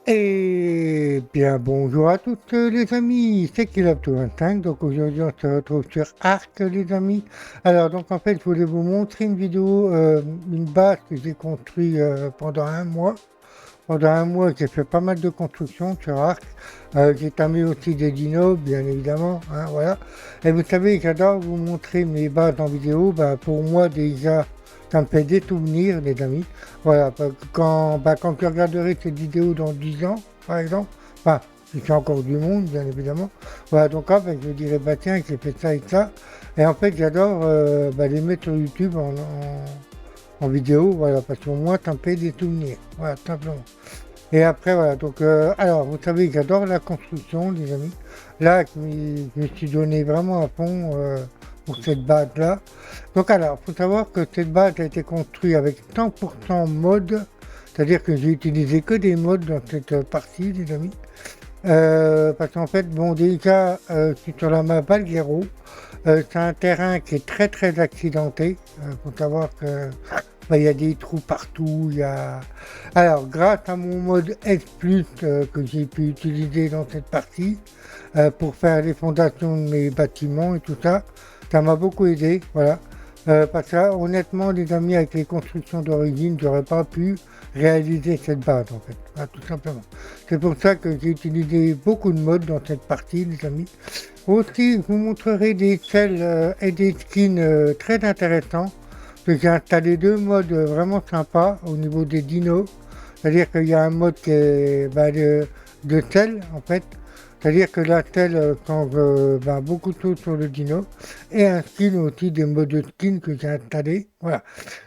Eh bien, bonjour à toutes les amis, c'est Kilab25, donc aujourd'hui on se retrouve sur Arc les amis. Alors donc en fait je voulais vous montrer une vidéo, une base que j'ai construite pendant un mois. Pendant un mois j'ai fait pas mal de constructions sur Arc, j'ai tamé aussi des dinos bien évidemment, hein, voilà. Et vous savez j'adore vous montrer mes bases en vidéo, pour moi déjà ça me fait des souvenirs les amis. Voilà, quand tu regarderai cette vidéo dans 10 ans, par exemple, enfin, si c'est encore du monde, bien évidemment, voilà, donc en fait, je dirais, bah tiens, j'ai fait ça et ça, et en fait, j'adore les mettre sur YouTube en vidéo, voilà, parce qu'au moins, ça me fait des souvenirs, voilà, tout simplement. Et après, voilà, donc, alors, vous savez, j'adore la construction, les amis. Là, je me suis donné vraiment à fond pour cette base-là. Donc, alors, il faut savoir que cette base a été construite avec 100% mode, c'est-à-dire que j'ai utilisé que des modes dans cette partie, les amis. Parce qu'en fait, bon, déjà, je suis sur la map Valguero. C'est un terrain qui est très, très accidenté. Il faut savoir que il y a des trous partout. Alors, grâce à mon mode S+, que j'ai pu utiliser dans cette partie, pour faire les fondations de mes bâtiments et tout ça, ça m'a beaucoup aidé, voilà. Parce que là, honnêtement, les amis, avec les constructions d'origine, j'aurais pas pu réaliser cette base, en fait, voilà, tout simplement. C'est pour ça que j'ai utilisé beaucoup de modes dans cette partie, les amis. Aussi, je vous montrerai des selles et des skins très intéressants. J'ai installé deux modes vraiment sympas au niveau des dinos. C'est-à-dire qu'il y a un mode qui est de sel, en fait. C'est-à-dire que la selle change beaucoup de choses sur le dino. Et un skin aussi, des modes de skin que j'ai installés. Voilà.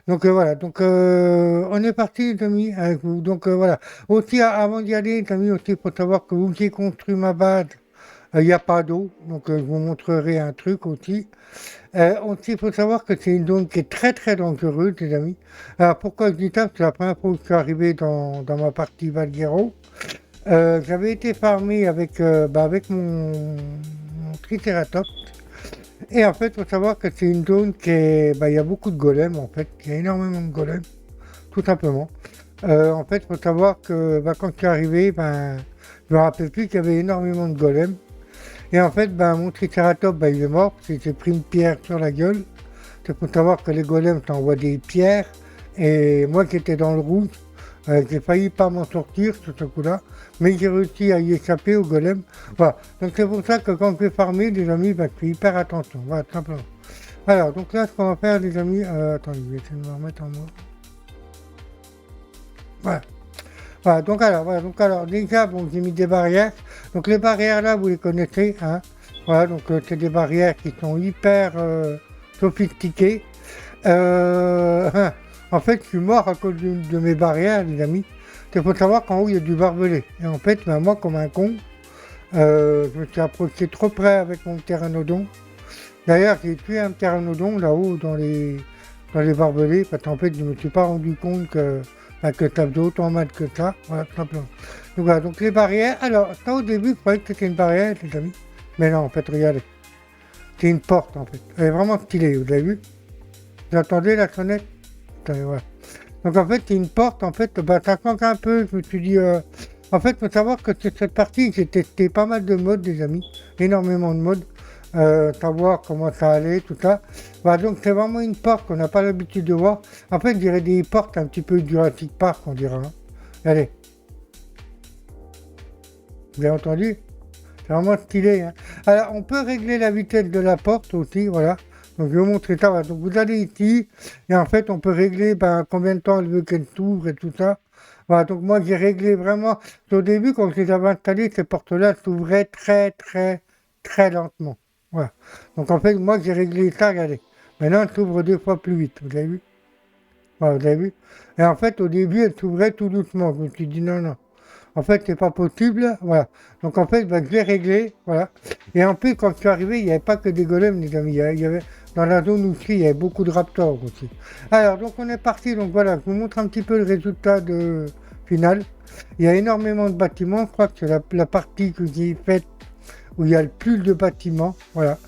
Donc voilà. Donc on est parti les amis avec vous. Donc voilà. Aussi avant d'y aller les amis, aussi il faut savoir que vous j'ai construit ma base. Il n'y a pas d'eau. Donc je vous montrerai un truc aussi. Aussi, il faut savoir que c'est une zone qui est très très dangereuse, les amis. Alors pourquoi je dis ça? C'est la première fois que je suis arrivé dans ma partie Valguero. J'avais été farmé avec mon Triceratops. Et en fait, il faut savoir que c'est une zone qui est. Il y a beaucoup de golems en fait. Il y a énormément de golems, tout simplement. En fait, il faut savoir que quand je suis arrivé, je me rappelle plus qu'il y avait énormément de golems. Et en fait, mon Triceratops, il est mort parce qu'il s'est pris une pierre sur la gueule. Il faut savoir que les golems t'envoient des pierres. Et moi qui étais dans le rouge, j'ai failli pas m'en sortir sur ce coup-là. Mais j'ai réussi à y échapper aux golems. Voilà. Donc c'est pour ça que quand je vais farmer, les amis, je fais hyper attention. Voilà, tout simplement. Alors, donc là, ce qu'on va faire, les amis... attendez, je vais essayer de me remettre en mode. Voilà. Voilà, donc alors, déjà, bon, j'ai mis des barrières. Donc les barrières là, vous les connaissez, hein. Voilà, donc c'est des barrières qui sont hyper sophistiquées. Euh, en fait, je suis mort à cause d'une de mes barrières, les amis. Il faut savoir qu'en haut, il y a du barbelé. Et en fait, moi, comme un con, je me suis approché trop près avec mon pteranodon. D'ailleurs, j'ai tué un pteranodon là-haut dans les barbelés, parce qu'en fait, je ne me suis pas rendu compte que ça faisait autant mal que ça, voilà, tout simplement. Donc voilà, donc les barrières, alors, ça au début, je croyais que c'était une barrière, les amis. Mais non, en fait, regardez, c'est une porte, en fait. Elle est vraiment stylée, vous avez vu? Vous entendez la sonnette? Attendez, voilà. Donc en fait, c'est une porte, en fait, ça manque un peu, je me suis dit... En fait, il faut savoir que sur cette partie, j'ai testé pas mal de modes, les amis, énormément de modes, savoir comment ça allait, tout ça. Voilà, donc c'est vraiment une porte qu'on n'a pas l'habitude de voir. En fait, je dirais des portes un petit peu Jurassic Park, on dirait. Hein. Allez, vous avez entendu? C'est vraiment stylé. Hein. Alors, on peut régler la vitesse de la porte aussi, voilà. Donc, je vais vous montrer ça. Voilà. Donc, vous allez ici, et en fait, on peut régler combien de temps elle veut qu'elle s'ouvre et tout ça. Voilà, donc moi, j'ai réglé vraiment. Au début, quand je les avais installées, ces portes-là s'ouvraient très, très, très lentement. Voilà. Donc, en fait, moi, j'ai réglé ça, regardez. Maintenant, elle s'ouvre 2 fois plus vite. Vous avez vu? Voilà, vous avez vu? Et en fait, au début, elle s'ouvrait tout doucement. Je me suis dit non, non. En fait, c'est pas possible, voilà. Donc en fait, je l'ai réglé, voilà. Et en plus, quand je suis arrivé, il n'y avait pas que des golems, les amis. Il y avait, dans la zone où je suis, il y avait beaucoup de raptors aussi. Alors, donc on est parti, donc voilà, je vous montre un petit peu le résultat final. Il y a énormément de bâtiments, je crois que c'est la partie que j'ai faite où il y a le plus de bâtiments, voilà.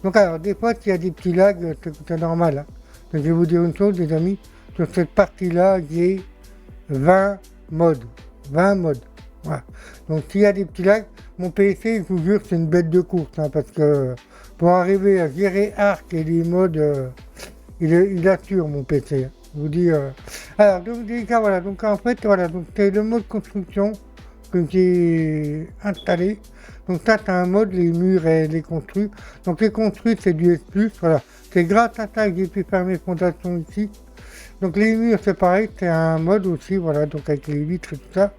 Donc alors, des fois, s'il y a des petits lags, c'est normal. Hein. Donc je vais vous dire une chose, les amis, sur cette partie-là, j'ai 20 modes. 20 modes. Voilà. Donc s'il y a des petits lags, mon PC, je vous jure, c'est une bête de course, hein, parce que pour arriver à gérer Arc et les modes, il assure mon PC. Hein. Je vous dis. Alors donc déjà voilà, donc en fait voilà, donc c'est le mode construction que j'ai installé. Donc ça c'est un mode, les murs et les construits. Donc les construits c'est du S+, voilà. C'est grâce à ça que j'ai pu faire mes fondations ici. Donc les murs c'est pareil, c'est un mode aussi, voilà, donc avec les vitres et tout ça.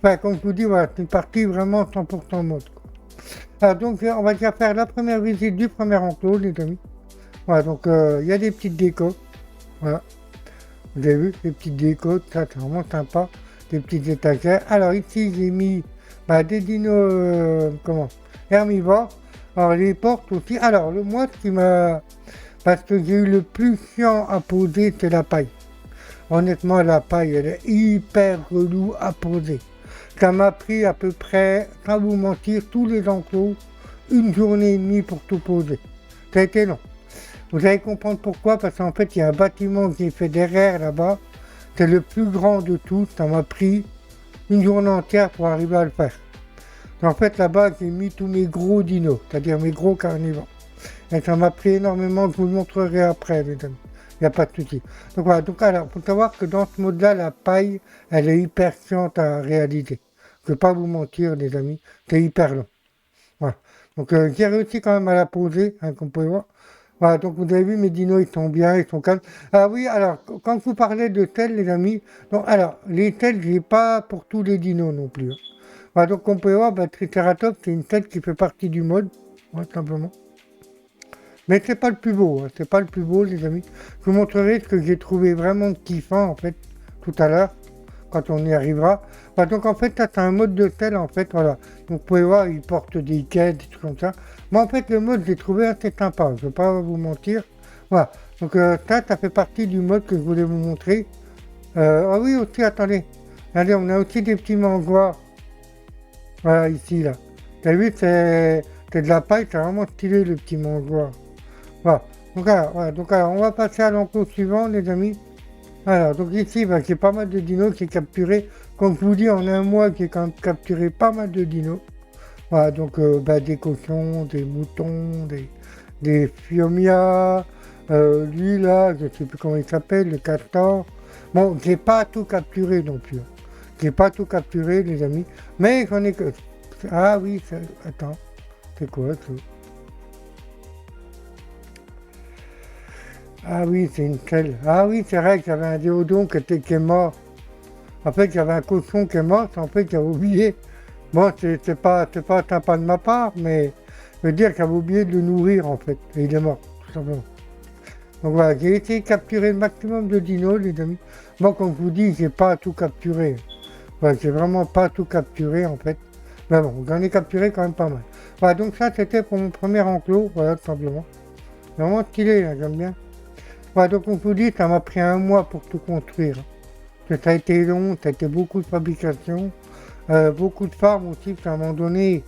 Enfin, comme je vous dis, voilà, c'est une partie vraiment 100% mode. Quoi. Alors donc on va déjà faire la première visite du premier enclos, les amis. Voilà, donc il y a des petites décos. Voilà. Vous avez vu, les petites décos, ça c'est vraiment sympa. Des petites étagères. Alors ici j'ai mis des dinos, herbivores. Alors les portes aussi. Alors moi ce qui m'a... Parce que j'ai eu le plus chiant à poser, c'est la paille. Honnêtement, la paille, elle est hyper relou à poser. Ça m'a pris à peu près, sans vous mentir, tous les enclos, 1 journée et demie pour tout poser. Ça a été long. Vous allez comprendre pourquoi, parce qu'en fait, il y a un bâtiment qui est fait derrière là-bas. C'est le plus grand de tous. Ça m'a pris 1 journée entière pour arriver à le faire. En fait, là-bas, j'ai mis tous mes gros dinos, c'est-à-dire mes gros carnivores. Et ça m'a pris énormément, je vous le montrerai après, les amis. Il n'y a pas de souci. Donc voilà, donc alors, faut savoir que dans ce mode-là, la paille, elle est hyper chiante à réaliser. Je ne vais pas vous mentir, les amis, c'est hyper long. Voilà. Donc j'ai réussi quand même à la poser, hein, comme vous pouvez voir. Voilà, donc vous avez vu, mes dinos, ils sont bien, ils sont calmes. Ah oui, alors, quand vous parlez de tels, les amis, donc alors, les tels, je n'ai pas pour tous les dinos non plus. Hein. Voilà, donc on peut voir, Triceratops, c'est une tête qui fait partie du mode, ouais, simplement. Mais c'est pas le plus beau, hein, c'est pas le plus beau, les amis. Je vous montrerai ce que j'ai trouvé vraiment kiffant, en fait, tout à l'heure, quand on y arrivera. Voilà, donc en fait, ça c'est un mode de tel, en fait, voilà. Donc vous pouvez voir, il porte des quêtes, des trucs comme ça. Moi, en fait, le mode, j'ai trouvé assez sympa, je ne vais pas vous mentir. Voilà, donc ça fait partie du mode que je voulais vous montrer. Ah oui, aussi, attendez. Regardez, on a aussi des petits mangois. Voilà, ici, là. Vous avez vu, c'est de la paille, c'est vraiment stylé, le petit mangois. Voilà. Donc alors, on va passer à l'enclos suivant, les amis. Alors, donc ici, j'ai pas mal de dinos qui est capturé. Comme je vous dis, en 1 mois, j'ai quand même capturé pas mal de dinos. Voilà, donc des cochons, des moutons, des fiomias, lui là, je sais plus comment il s'appelle, le castor. Bon, j'ai pas tout capturé non plus. J'ai pas tout capturé, les amis. Mais j'en ai que... Ah oui, attends, c'est quoi ça? Ah oui, c'est une selle. Ah oui, c'est vrai que j'avais un déodon qui est mort. En fait, j'avais un cochon qui est mort, en fait, j'avais oublié. Bon, c'est pas sympa de ma part, mais je veux dire que j'avais oublié de le nourrir, en fait. Et il est mort, tout simplement. Donc voilà, j'ai essayé de capturer le maximum de dinos, les amis. Moi, comme je vous dis, j'ai pas tout capturé. Voilà, j'ai vraiment pas tout capturé, en fait. Mais bon, j'en ai capturé quand même pas mal. Voilà, donc ça, c'était pour mon premier enclos, voilà, tout simplement. Vraiment stylé, hein, j'aime bien. Voilà, donc on vous dit, ça m'a pris 1 mois pour tout construire. Ça a été long, ça a été beaucoup de fabrication, beaucoup de farms aussi, parce qu'à un moment donné,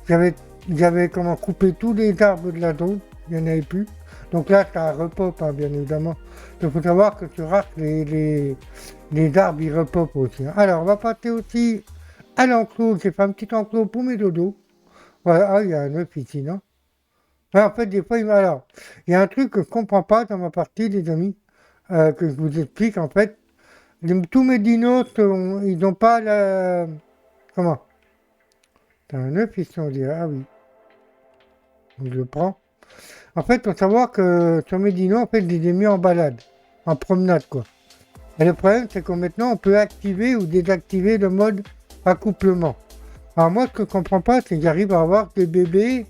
j'avais comment coupé tous les arbres de la zone, il n'y en avait plus. Donc là, ça repop, hein, bien évidemment. Il faut savoir que sur Arc, les arbres, ils repopent aussi. Hein. Alors, on va passer aussi à l'enclos. J'ai fait un petit enclos pour mes dodos. Voilà, il y a un œuf ici, non? Ouais, en fait, des fois, alors, il y a un truc que je comprends pas dans ma partie, les amis, que je vous explique, en fait. Tous mes dinos, ils n'ont pas la... Comment? T'as un œuf ici, on dirait. Ah oui. Donc, je le prends. En fait, il faut savoir que sur mes dinos, en fait, je les ai mis en balade, en promenade, quoi. Et le problème, c'est que maintenant, on peut activer ou désactiver le mode accouplement. Alors moi, ce que je comprends pas, c'est que j'arrive à avoir des bébés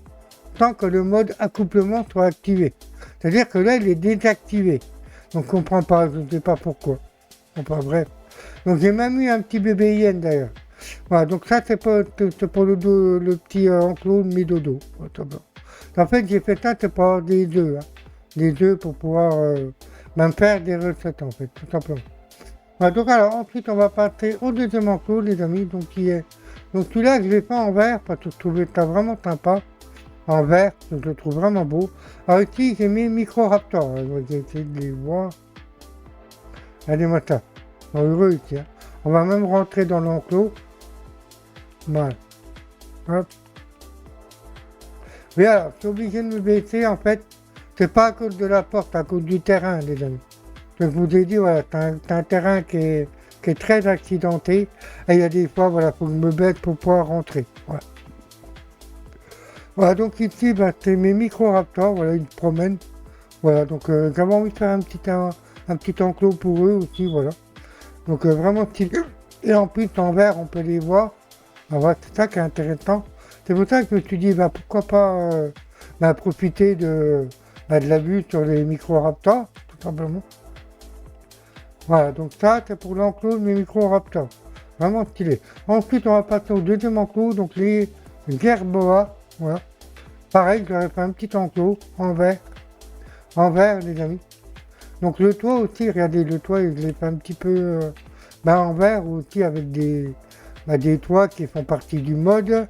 sans que le mode accouplement soit activé. C'est-à-dire que là, il est désactivé. Donc je comprends pas, je ne sais pas pourquoi. Enfin bref. Donc j'ai même eu un petit bébé hyène d'ailleurs. Voilà, donc ça c'est pour le petit enclos de mes dodos. En fait, j'ai fait ça, c'est pour avoir des œufs. Hein. Des œufs pour pouvoir même faire des recettes en fait, tout simplement. Voilà, donc alors ensuite on va passer au deuxième enclos, les amis, donc qui est. Donc celui-là, je l'ai fait en vert parce que je trouvais ça vraiment sympa. En vert, je le trouve vraiment beau. Alors ici, j'ai mis Microraptor. J'ai essayé de les voir. Allez, moi ça. Heureux ici. Hein. On va même rentrer dans l'enclos. Voilà. Hop. Mais alors, je suis obligé de me baisser, en fait, c'est pas à cause de la porte, à cause du terrain, les amis. Je vous ai dit, voilà, t'as un terrain qui est très accidenté, et il y a des fois, voilà, faut que je me baisse pour pouvoir rentrer. Voilà. Voilà, donc ici, ben, c'est mes micro-raptors, voilà, ils se promènent. Voilà, donc j'avais envie de faire un petit enclos pour eux aussi, voilà. Donc vraiment stylé. Et en plus, en vert, on peut les voir. Ah ouais, c'est ça qui est intéressant. C'est pour ça que je me suis dit, bah, pourquoi pas profiter de la vue sur les micro-raptors, tout simplement. Voilà, donc ça, c'est pour l'enclos de mes micro-raptors. Vraiment stylé. Ensuite, on va passer au deuxième enclos, donc les gerboa. Voilà. Pareil, j'aurais fait un petit enclos en vert, les amis. Donc le toit aussi, regardez, le toit, je l'ai fait un petit peu en vert aussi avec des toits qui font partie du mode.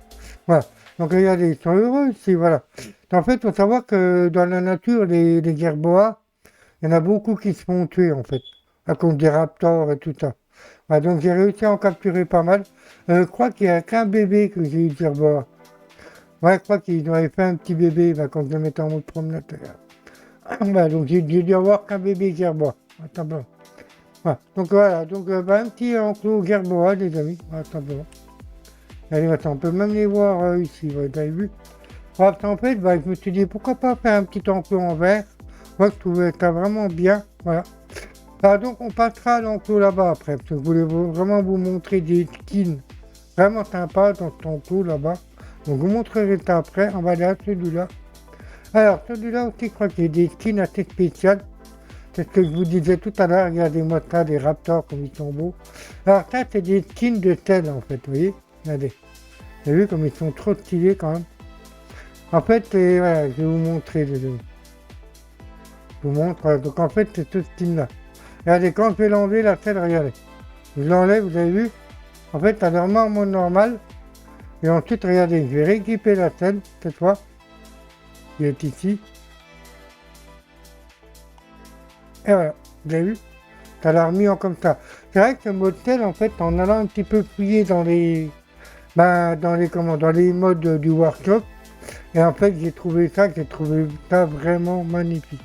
Voilà. Donc regardez, ils sont heureux ici, voilà. En fait, il faut savoir que dans la nature, les gerboas, il y en a beaucoup qui se font tuer, en fait, à cause des raptors et tout ça. Voilà, donc j'ai réussi à en capturer pas mal. Je crois qu'il n'y a qu'un bébé que j'ai eu de gerboa. Ouais, je crois qu'ils avaient fait un petit bébé quand je le mettais en mode promenade. Bah, donc j'ai dû avoir qu'un bébé gerbois. Attends, bon. Voilà. Donc voilà, donc un petit enclos gerbois, les amis. Simplement. Allez, attends, on peut même les voir ici, vous avez vu. Voilà, en fait, je me suis dit pourquoi pas faire un petit enclos en verre. Moi, je trouvais ça vraiment bien. Voilà. Alors, donc on passera à l'enclos là-bas après, parce que je voulais vraiment vous montrer des skins vraiment sympas dans cet enclos là-bas. Donc je vous montrerai ça après. On va aller à celui-là. Alors, celui-là aussi, je crois qu'il y a des skins assez spéciales. C'est ce que je vous disais tout à l'heure. Regardez-moi ça, les raptors, comme ils sont beaux. Alors, ça, c'est des skins de tel, en fait, vous voyez. Regardez. Vous avez vu comme ils sont trop stylés, quand même. En fait, voilà, je vais vous montrer, les amis. Je vous montre. Voilà. Donc, en fait, c'est ce skin-là. Regardez, quand je vais l'enlever, la selle, regardez. Je l'enlève, vous avez vu. En fait, ça le remet en mode normal. Et ensuite, regardez, je vais rééquiper la selle, cette fois. Il est ici. Et voilà, vous avez vu? Ça l'a remis en comme ça. C'est vrai que ce mode tel, en fait, en allant un petit peu fouiller dans les modes du workshop, et en fait, j'ai trouvé ça vraiment magnifique.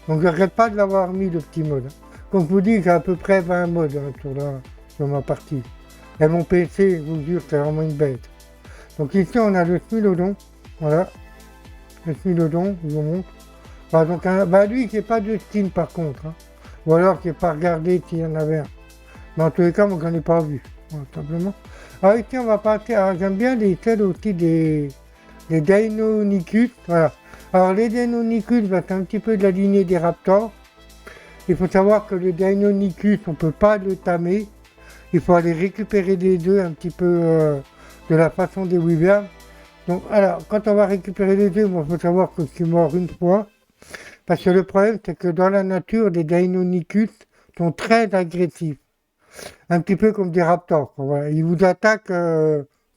Donc, je regrette pas de l'avoir mis, le petit mode. Comme je vous dis, j'ai à peu près 20 modes sur ma partie. Et mon PC, je vous jure, c'est vraiment une bête. Donc ici, on a le Smilodon. Voilà. Le Smilodon, je vous montre. Donc, lui, qui n'est pas de skin par contre. Hein. Ou alors qui n'est pas regardé s'il y en avait un. Mais en tous les cas, moi, j'en ai pas vu. Voilà, simplement. Alors ici, on va passer. Alors, j'aime bien les tels aussi des Deinonychus. Voilà. Alors, les Deinonychus, c'est un petit peu de la lignée des raptors. Il faut savoir que le Deinonychus, on ne peut pas le tamer. Il faut aller récupérer les œufs un petit peu de la façon des wyverns. Donc, alors, quand on va récupérer les œufs, il faut savoir que je suis mort une fois. Parce que le problème, c'est que dans la nature, les Deinonychus sont très agressifs. Un petit peu comme des raptors. Voilà. Ils vous attaquent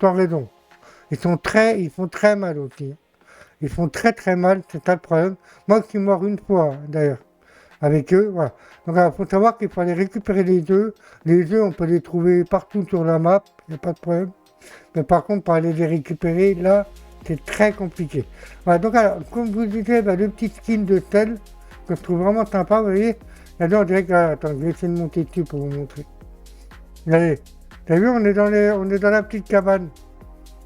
sans raison. Ils font très mal aussi. Ils font très très mal, c'est ça le problème. Moi, je suis mort une fois, d'ailleurs, avec eux. Voilà. Donc, il faut savoir qu'il faut aller récupérer les œufs. Les œufs, on peut les trouver partout sur la map, il n'y a pas de problème. Mais par contre, pour aller les récupérer, là, c'est très compliqué. Voilà, donc alors, comme je vous disais, le petit skin de tel, que je trouve vraiment sympa, vous voyez. Là, on dirait que, attends, je vais essayer de monter dessus pour vous montrer. Allez, t'as vu, on est dans la petite cabane.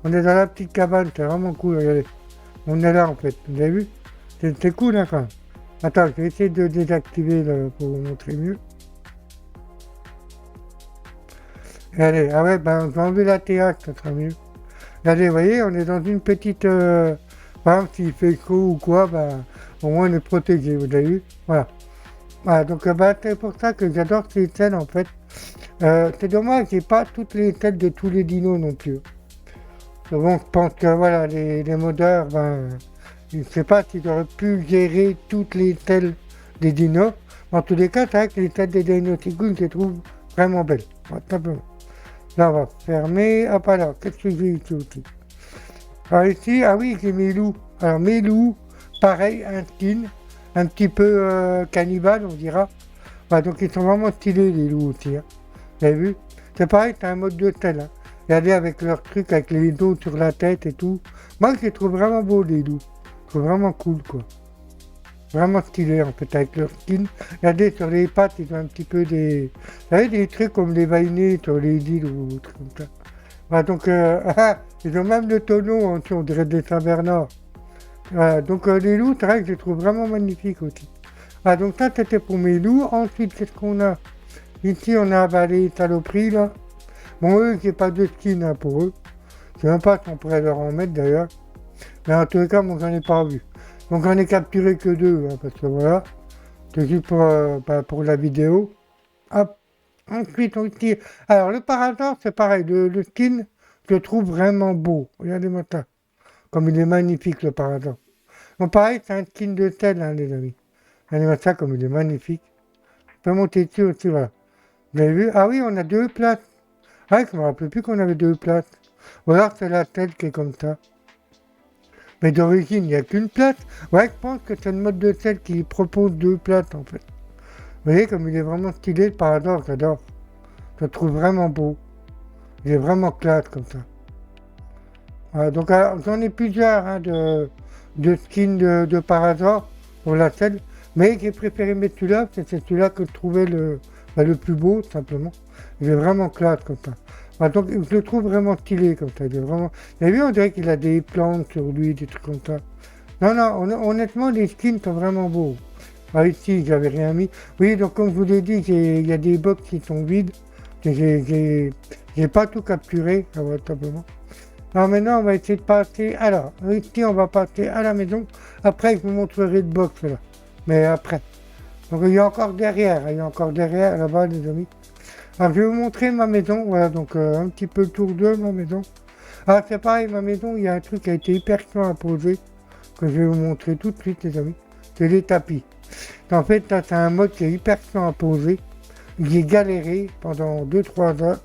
On est dans la petite cabane, c'est vraiment cool, regardez. On est là, en fait, vous avez vu? C'est cool, hein, quand même. Attends, je vais essayer de désactiver pour vous montrer mieux. Allez, ah ouais, je vais enlever la TH, ça sera mieux. Allez, vous voyez, on est dans une petite... par exemple, s'il fait chaud ou quoi, au moins on est protégé, vous avez vu? Voilà. Voilà, donc c'est pour ça que j'adore ces scènes, en fait. C'est dommage, j'ai pas toutes les têtes de tous les dinos non plus. Bon, je pense que, voilà, les modeurs, je ne sais pas s'ils auraient pu gérer toutes les têtes des dinos. En tous les cas, c'est vrai que les têtes des Deinonychus, je les trouve vraiment belles. Voilà, simplement. Là, on va fermer. Hop, alors, qu'est-ce que j'ai ici aussi? Alors ici, ah oui, j'ai mes loups. Alors, mes loups, pareil, un skin, un petit peu cannibale, on dira. Voilà, donc, ils sont vraiment stylés, les loups aussi. Hein. Vous avez vu? C'est pareil, c'est un mode de tel. Hein. Regardez avec leurs trucs, avec les dos sur la tête et tout. Moi, je les trouve vraiment beaux, les loups. Je trouve vraiment cool, quoi. Vraiment stylé, en fait, avec leur skin. Regardez, sur les pattes, ils ont un petit peu des... Vous savez, des trucs comme les vainés sur les îles ou des trucs comme ça. Voilà, donc, ils ont même le tonneau en dessous, on dirait des Saint-Bernard. Voilà, donc, les loups, c'est vrai que je les trouve vraiment magnifiques aussi. Voilà, donc ça, c'était pour mes loups. Ensuite, qu'est-ce qu'on a? Ici, on a les saloperies, là. Bon, eux, j'ai pas de skin hein, pour eux. Je sais même pas si on pourrait leur en mettre, d'ailleurs. Mais en tous les cas, moi, j'en ai pas vu. Donc, j'en ai capturé que 2, hein, parce que voilà. C'est juste pour la vidéo. Hop. Ensuite, on tire. Alors, le parador, c'est pareil. Le skin, je le trouve vraiment beau. Regardez-moi ça. Comme il est magnifique, le parador. Donc, pareil, c'est un skin de sel, hein, les amis. Regardez-moi ça, comme il est magnifique. On peut monter dessus aussi, voilà. Vous avez vu? Ah oui, on a 2 places. Ah, je me rappelais plus qu'on avait 2 places. Ou alors, c'est la tête qui est comme ça. Mais d'origine, il n'y a qu'une place. Ouais, je pense que c'est le mode de sel qui propose 2 places, en fait. Vous voyez, comme il est vraiment stylé, le parador, j'adore. Je le trouve vraiment beau. Il est vraiment classe comme ça. Voilà, donc j'en ai plusieurs hein, de skins de Parador pour la selle, mais j'ai préféré mettre celui-là, c'est celui-là que je trouvais le plus beau, tout simplement. Il est vraiment classe comme ça. Voilà, donc je le trouve vraiment stylé comme ça. Il est vraiment... Vous avez vu, on dirait qu'il a des plantes sur lui, des trucs comme ça. Non, non, honnêtement, les skins sont vraiment beaux. Ah, ici, j'avais rien mis. Oui, donc comme je vous l'ai dit, il y a des box qui sont vides. J'ai pas tout capturé, ça va, tout simplement. Alors maintenant, on va essayer de passer. Alors, ici, on va passer à la maison. Après, je vous montrerai le box là. Mais après. Donc, il y a encore derrière. Il y a encore derrière là-bas, les amis. Alors, je vais vous montrer ma maison. Voilà, donc un petit peu le tour de ma maison. Alors, c'est pareil, ma maison, il y a un truc qui a été hyper chiant à poser. Que je vais vous montrer tout de suite, les amis. C'est les tapis. En fait, ça, c'est un mode qui est hyper chiant à poser. J'ai galéré pendant 2-3 heures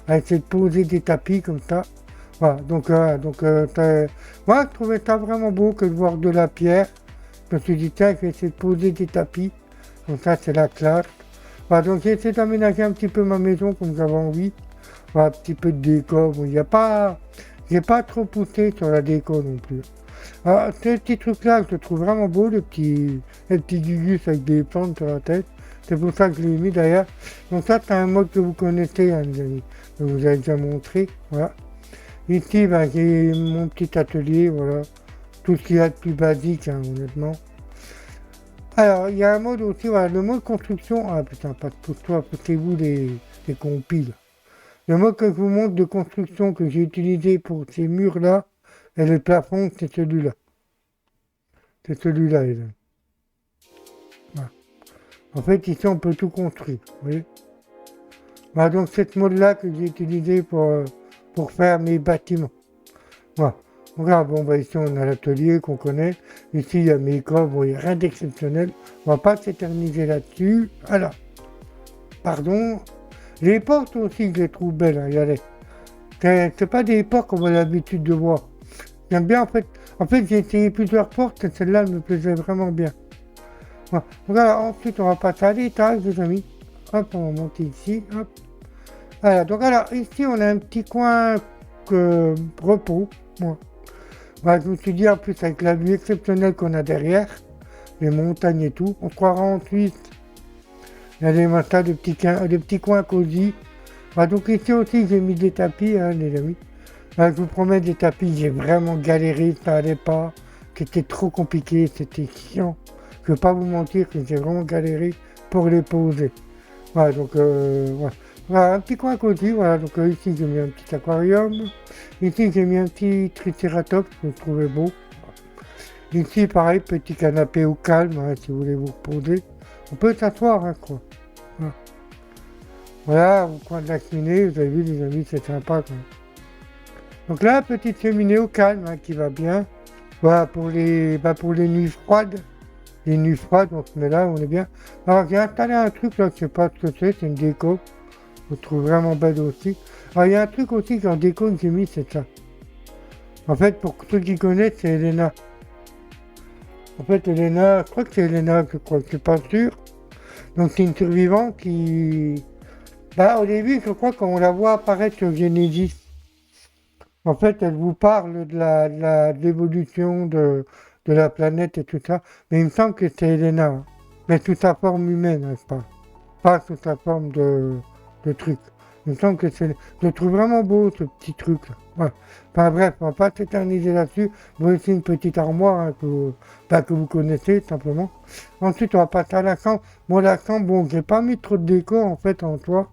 à essayer de poser des tapis comme ça. Voilà, donc moi je trouvais ça vraiment beau que de voir de la pierre. Je me suis dit tiens, je vais essayer de poser des tapis. Donc ça c'est la classe. Voilà, donc j'ai essayé d'aménager un petit peu ma maison comme j'avais envie. Voilà, un petit peu de déco. Bon, j'ai pas trop poussé sur la déco non plus. Alors, ce petit truc là, je le trouve vraiment beau, le petit gugus avec des plantes sur la tête. C'est pour ça que je l'ai mis d'ailleurs. Donc ça c'est un mode que vous connaissez, hein, les amis. Je vous ai déjà montré. Voilà. Ici, j'ai mon petit atelier, voilà. Tout ce qu'il y a de plus basique, hein, honnêtement. Alors, il y a un mode aussi, voilà, le mode construction. Ah putain, pas de pousse-toi, poussez-vous les compiles. Le mode que je vous montre de construction que j'ai utilisé pour ces murs-là et le plafond, c'est celui-là. C'est celui-là, les amis. Voilà. En fait, ici, on peut tout construire, vous voyez. Voilà, donc c'est ce mode-là que j'ai utilisé pour faire mes bâtiments. Voilà. Regarde, bon, bah ici on a l'atelier qu'on connaît. Ici il y a mes coffres, bon, il n'y a rien d'exceptionnel. On va pas s'éterniser là-dessus. Alors, pardon. Les portes aussi, je les trouve belles, hein, regardez. C'est pas des portes qu'on a l'habitude de voir. J'aime bien en fait. En fait, j'ai essayé plusieurs portes et celle-là me plaisait vraiment bien. Voilà. Voilà, ensuite on va passer à l'étage, les amis. Hop, on va monter ici. Hop. Voilà, donc alors ici on a un petit coin repos. Voilà. Voilà, je me suis dit en plus avec la vue exceptionnelle qu'on a derrière, les montagnes et tout, on croira en Suisse. Il y a des matins de petits coins cosy. Voilà, donc ici aussi j'ai mis des tapis, hein, les amis. Voilà, je vous promets des tapis, j'ai vraiment galéré, ça allait pas. C'était trop compliqué, c'était chiant. Je ne vais pas vous mentir que j'ai vraiment galéré pour les poser. Voilà, donc voilà. Voilà, un petit coin cosy, voilà, donc ici j'ai mis un petit aquarium. Ici j'ai mis un petit triceratops que je trouvais beau. Ici pareil, petit canapé au calme, hein, si vous voulez vous reposer. On peut s'asseoir, hein, quoi. Voilà. Voilà, au coin de la cheminée, vous avez vu les amis, c'est sympa quoi. Donc là, petite cheminée au calme, hein, qui va bien. Voilà, pour les nuits froides. Les nuits froides, on se met là, on est bien. Alors j'ai installé un truc là, je sais pas ce que c'est une déco. Je trouve vraiment belle aussi. Alors il y a un truc aussi qu'en déco que j'ai mis, c'est ça. En fait, pour ceux qui connaissent, c'est Elena. En fait, Elena, je crois que c'est Elena, je suis pas sûr. Donc c'est une survivante qui... Bah au début, je crois qu'on la voit apparaître sur Genesis. En fait, elle vous parle de l'évolution de la planète et tout ça. Mais il me semble que c'est Elena, hein. Mais sous sa forme humaine, n'est-ce pas? Pas sous sa forme de truc. Il me semble que c'est. Je le trouve vraiment beau, ce petit truc-là. Ouais. Enfin bref, on va pas s'éterniser là-dessus. Voici une petite armoire, hein, que vous connaissez, simplement. Ensuite, on va passer à la chambre. Bon, la chambre, bon, j'ai pas mis trop de déco, en fait, en soi.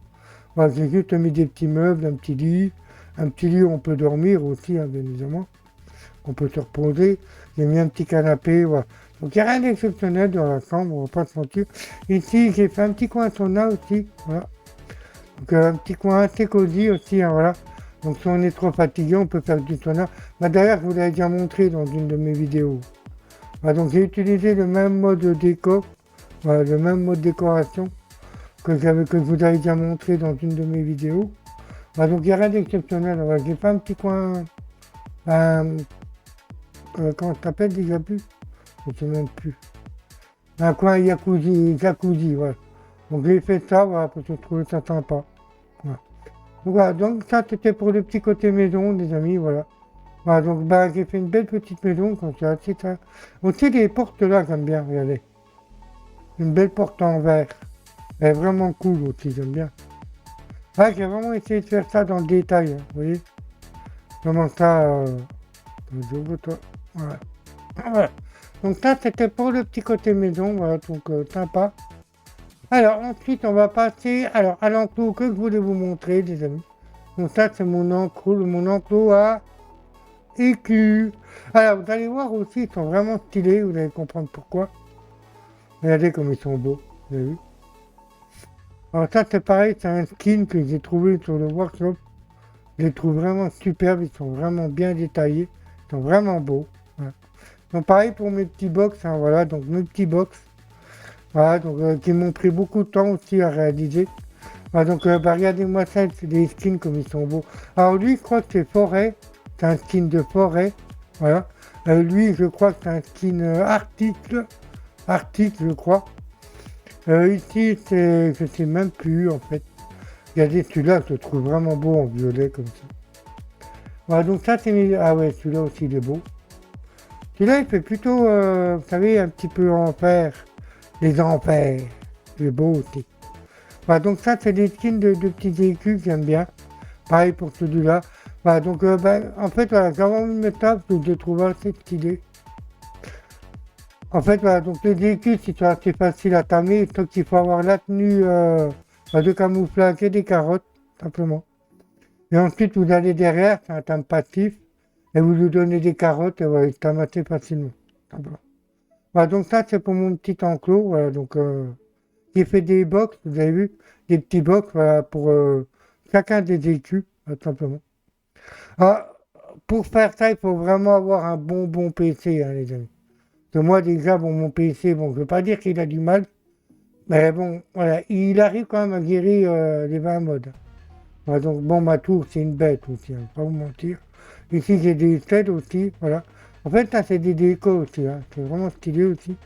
Voilà, j'ai juste mis des petits meubles, un petit lit. Un petit lit où on peut dormir aussi, hein, bien évidemment. On peut se reposer. J'ai mis un petit canapé, voilà. Donc il n'y a rien d'exceptionnel dans la chambre, on va pas se mentir. Ici, j'ai fait un petit coin sauna aussi, voilà. Donc un petit coin assez cosy aussi, hein, voilà. Donc si on est trop fatigué, on peut faire du sauna. Bah, d'ailleurs, je vous l'avais déjà montré dans une de mes vidéos. Voilà, donc j'ai utilisé le même mode de déco, voilà, le même mode de décoration que je vous avais déjà montré dans une de mes vidéos. Voilà, donc il n'y a rien d'exceptionnel. Voilà. J'ai fait un petit coin, un, comment ça s'appelle déjà plus? Je ne sais même plus. Un coin jacuzzi, voilà. Donc j'ai fait ça, voilà, parce que je trouvais ça sympa. Voilà. Donc, voilà, donc ça c'était pour le petit côté maison, les amis, voilà. Voilà, donc bah, j'ai fait une belle petite maison, comme ça, assez ça. Aussi les portes là, j'aime bien, regardez. Une belle porte en verre. Elle est vraiment cool aussi, j'aime bien. Ouais, j'ai vraiment essayé de faire ça dans le détail, hein, vous voyez. Comment ça, voilà. Voilà. Donc ça c'était pour le petit côté maison, voilà, donc sympa. Alors ensuite on va passer à l'enclos que je voulais vous montrer les amis. Donc ça c'est mon enclos à écu. Alors vous allez voir aussi, ils sont vraiment stylés, vous allez comprendre pourquoi. Regardez comme ils sont beaux, vous avez vu. Alors ça c'est pareil, c'est un skin que j'ai trouvé sur le workshop. Je les trouve vraiment superbes, ils sont vraiment bien détaillés, ils sont vraiment beaux. Voilà. Donc pareil pour mes petits box, hein, voilà, donc mes petits box. Voilà, donc qui m'ont pris beaucoup de temps aussi à réaliser. Voilà, donc bah, regardez-moi ça, c'est des skins comme ils sont beaux. Alors lui, je crois que c'est forêt, c'est un skin de forêt, voilà. Lui, je crois que c'est un skin arctique, je crois. Ici, je sais même plus en fait. Regardez celui-là, je le trouve vraiment beau en violet comme ça. Voilà, donc ça c'est ah ouais, celui-là aussi il est beau. Celui-là, il fait plutôt, vous savez, un petit peu en fer. Les ampères. C'est beau aussi. Voilà, donc ça, c'est des skins de petits véhicules que j'aime bien. Pareil pour celui-là. Voilà, donc en fait, voilà, j'ai envie de mettre ça, donc je trouve assez stylé. En fait, voilà, donc les véhicules, c'est assez facile à tamer, sauf qu'il faut avoir la tenue de camouflage et des carottes, simplement. Et ensuite, vous allez derrière, c'est un tame passif, et vous lui donnez des carottes, et voilà, il tame assez facilement. Simplement. Voilà, donc ça, c'est pour mon petit enclos, voilà, donc j'ai fait des box, vous avez vu, des petits box, voilà, pour chacun des véhicules, tout simplement. Ah, pour faire ça, il faut vraiment avoir un bon PC, hein, les amis. Parce que moi, déjà, bon, mon PC, bon, je ne veux pas dire qu'il a du mal, mais bon, voilà, il arrive quand même à guérir les 20 modes. Voilà, donc, bon, ma tour, c'est une bête aussi, hein, pas vous mentir. Ici, j'ai des LED aussi, voilà. En fait, ça, c'est des décos aussi, hein, c'est vraiment stylé aussi.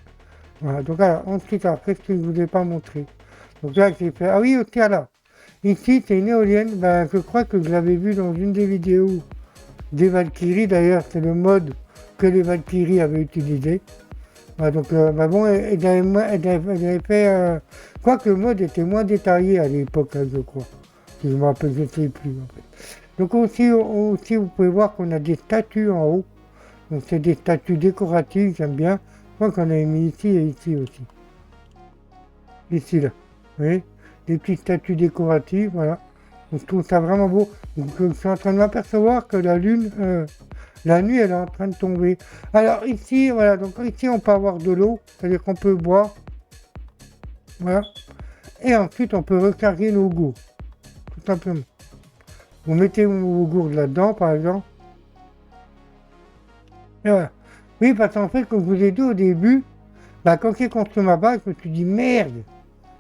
Voilà, donc alors, ensuite, après, ce que je ne vous ai pas montré. Donc là, j'ai fait, ah oui, ok, alors. Ici, c'est une éolienne, ben, je crois que je l'avais vu dans une des vidéos des Valkyries, d'ailleurs, c'est le mode que les Valkyries avaient utilisé. Voilà, donc, ben bon, elle avait fait, quoique le mode était moins détaillé à l'époque, hein, je crois. Si je me rappelle, je ne sais plus, en fait. Donc aussi, vous pouvez voir qu'on a des statues en haut. Donc c'est des statues décoratives, j'aime bien. Je crois qu'on a mis ici et ici aussi. Ici, là. Vous voyez? Des petites statues décoratives, voilà. Donc, je trouve ça vraiment beau. Donc, je suis en train de m'apercevoir que la lune, la nuit, elle est en train de tomber. Alors ici, voilà, donc ici on peut avoir de l'eau, c'est-à-dire qu'on peut boire. Voilà. Et ensuite on peut recharger nos gourdes, tout simplement. Vous mettez vos gourdes là-dedans, par exemple. Et voilà. Oui, parce qu'en fait, comme je vous ai dit au début, bah, quand j'ai construit ma base, je me suis dit merde,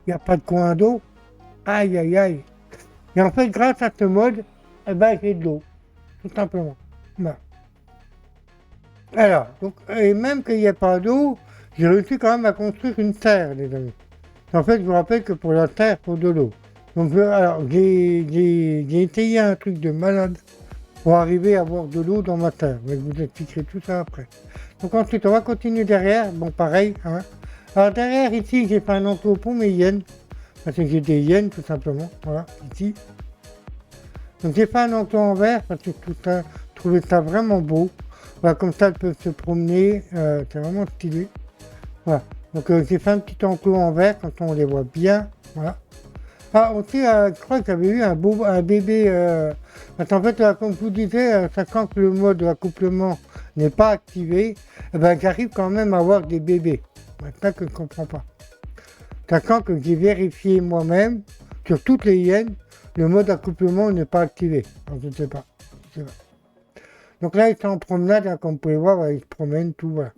il n'y a pas de coin d'eau. Aïe aïe aïe. Et en fait, grâce à ce mode, eh ben, j'ai de l'eau, tout simplement. Voilà. Alors, donc, et même qu'il n'y ait pas d'eau, j'ai réussi quand même à construire une terre, les amis. En fait, je vous rappelle que pour la terre, il faut de l'eau. Donc, alors, j'ai essayé un truc de malade. pour arriver à avoir de l'eau dans ma terre. Mais je vous expliquerai tout ça après. Donc ensuite, on va continuer derrière. Bon, pareil. Hein. Alors derrière, ici, j'ai fait un enclos pour mes hyènes. Parce que j'ai des hyènes, tout simplement. Voilà, ici. Donc j'ai fait un enclos en verre parce que tout ça, je trouvais ça vraiment beau. Voilà, comme ça, elles peuvent se promener. C'est vraiment stylé. Voilà. Donc j'ai fait un petit enclos en verre, comme ça on les voit bien. Voilà. Ah, aussi, je crois que j'avais eu un bébé. Parce qu'en fait, comme je vous disais, sachant que le mode d'accouplement n'est pas activé, eh ben, j'arrive quand même à avoir des bébés. C'est ça que je ne comprends pas. Sachant que j'ai vérifié moi-même, sur toutes les hyènes, le mode d'accouplement n'est pas activé. Donc, je ne sais pas. Donc là, ils sont en promenade, hein, comme vous pouvez voir, voilà, ils se promènent, tout, voilà.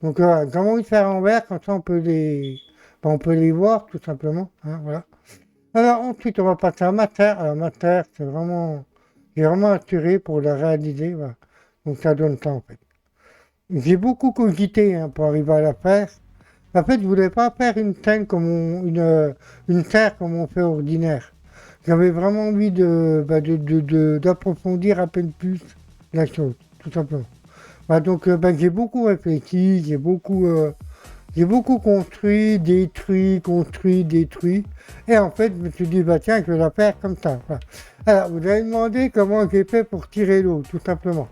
Donc, j'ai envie de faire en vert, comme ça on peut les voir, tout simplement. Hein, voilà. Alors ensuite, on va passer à ma terre. Alors ma terre, j'ai vraiment assuré pour la réaliser. Voilà. Donc ça donne ça en fait. J'ai beaucoup cogité hein, pour arriver à la faire. En fait, je voulais pas faire une scène une terre comme on fait ordinaire. J'avais vraiment envie d'approfondir un peu plus la chose, tout simplement. Voilà, donc j'ai beaucoup réfléchi, j'ai beaucoup construit, détruit. Et en fait, je me suis dit, bah tiens, je vais la faire comme ça. Voilà. Alors, vous avez demandé comment j'ai fait pour tirer l'eau, tout simplement.